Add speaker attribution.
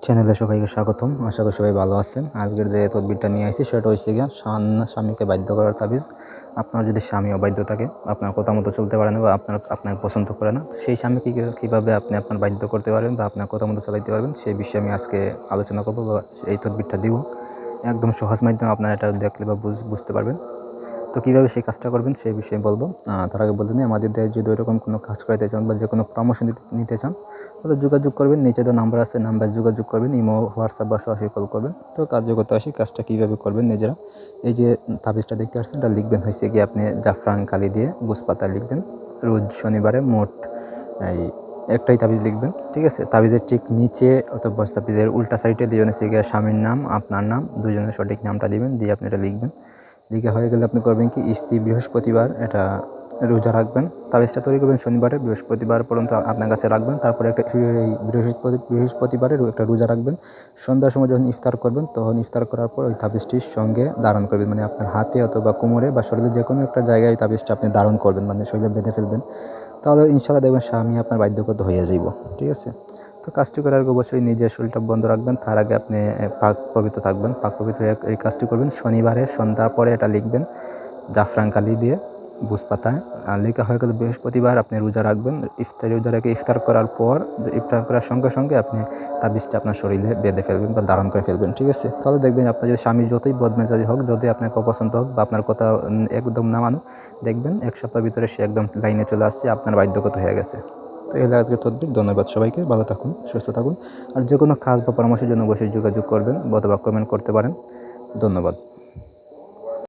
Speaker 1: চ্যানেলে সবাইকে স্বাগতম। আশা করি সবাই ভালো আছেন। আজকের যে তদবিরটা নিয়ে আসছি সেটা হচ্ছে গিয়ে স্বামীকে বাধ্য করার তাবিজ। আপনার যদি স্বামী অবাধ্য থাকে, আপনার কথা মতো চলতে পারে না বা আপনাকে পছন্দ করে না, সেই স্বামীকে কীভাবে আপনি আপনার বাধ্য করতে পারবেন বা আপনার কথা মতো চালাইতে পারবেন, সেই বিষয়ে আমি আজকে আলোচনা করব বা এই তদবিরটা দিব। একদম সহজ মাধ্যমে আপনারা এটা দেখলে বা বুঝতে পারবেন। তো কীভাবে সেই কাজটা করবেন সেই বিষয়ে বলব। তার আগে বলতে নিই, আমাদের দেশে যদি ওইরকম কোনো কাজ করাতে চান বা যে কোনো পরামর্শ নিতে চান, তাহলে যোগাযোগ করবেন। নিচে যে নাম্বার আছে, নাম্বারে যোগাযোগ করবেন। ইমো, হোয়াটসঅ্যাপ বা সরাসরি কল করবেন। তো কার্যকরতা আসি, কাজটা কীভাবে করবেন নিজেরা। এই যে তাবিজটা দেখতে পাচ্ছেন, এটা লিখবেন হচ্ছে গিয়ে আপনি জাফরান কালি দিয়ে গুজপাতা লিখবেন। রোজ শনিবারে মোট এই একটাই তাবিজ লিখবেন, ঠিক আছে? তাবিজের ঠিক নিচে অথবা তাবিজের উল্টা সাইডে দিবেন হচ্ছে গিয়ে স্বামীর নাম, আপনার নাম, দুজনের সঠিক নামটা দিবেন, দিয়ে আপনি এটা লিখবেন। লিখে হয়ে গেলে আপনি করবেন কি, বৃহস্পতিবার এটা রোজা রাখবেন। তাবিজটা তৈরি করবেন শনিবারে, বৃহস্পতিবার পর্যন্ত আপনার কাছে রাখবেন। তারপরে একটা এই বৃহস্পতিবারে একটা রোজা রাখবেন। সন্ধ্যার সময় যখন ইফতার করবেন, তখন ইফতার করার পর ওই তাবিজটির সঙ্গে ধারণ করবেন, মানে আপনার হাতে অথবা কোমরে বা শরীরের যে কোনো একটা জায়গায় এই তাবিজটা আপনি ধারণ করবেন, মানে শরীরে বেঁধে ফেলবেন। তাহলে ইনশাআল্লাহ দেখবেন স্বামী আপনার বাধ্যগত হয়ে যাইব, ঠিক আছে? তো কাজটি করার আগে অবশ্যই নিজের শরীরটা বন্ধ রাখবেন। তার আগে আপনি পাক পবিত্র থাকবেন। পাক পবিত্র হয়ে এই কাজটি করবেন। শনিবারে সন্ধ্যার পরে এটা লিখবেন জাফরান কালি দিয়ে পাতায়। লেখা হয়ে গেলে বৃহস্পতিবার আপনি রোজা রাখবেন। রোজা রেখে ইফতার করার পর, ইফতার করার সঙ্গে সঙ্গে আপনি তাবিজটা আপনার শরীরে বেঁধে ফেলবেন বা ধারণ করে ফেলবেন, ঠিক আছে? তাহলে দেখবেন আপনার যদি স্বামী যতই বদমেজাজি হোক, যদি আপনাকে অপছন্দ হোক বা আপনার কথা একদম না মানুক, দেখবেন 1 সপ্তাহের ভিতরে সে একদম লাইনে চলে আসছে, আপনার বাধ্যগত হয়ে গেছে। তো এই হলো আজকের তদবির। ধন্যবাদ সবাইকে। ভালো থাকুন, সুস্থ থাকুন। আর যে কোনো কাজ বা পরামর্শের জন্য অবশ্যই যোগাযোগ করবেন অথবা কমেন্ট করতে পারেন। ধন্যবাদ।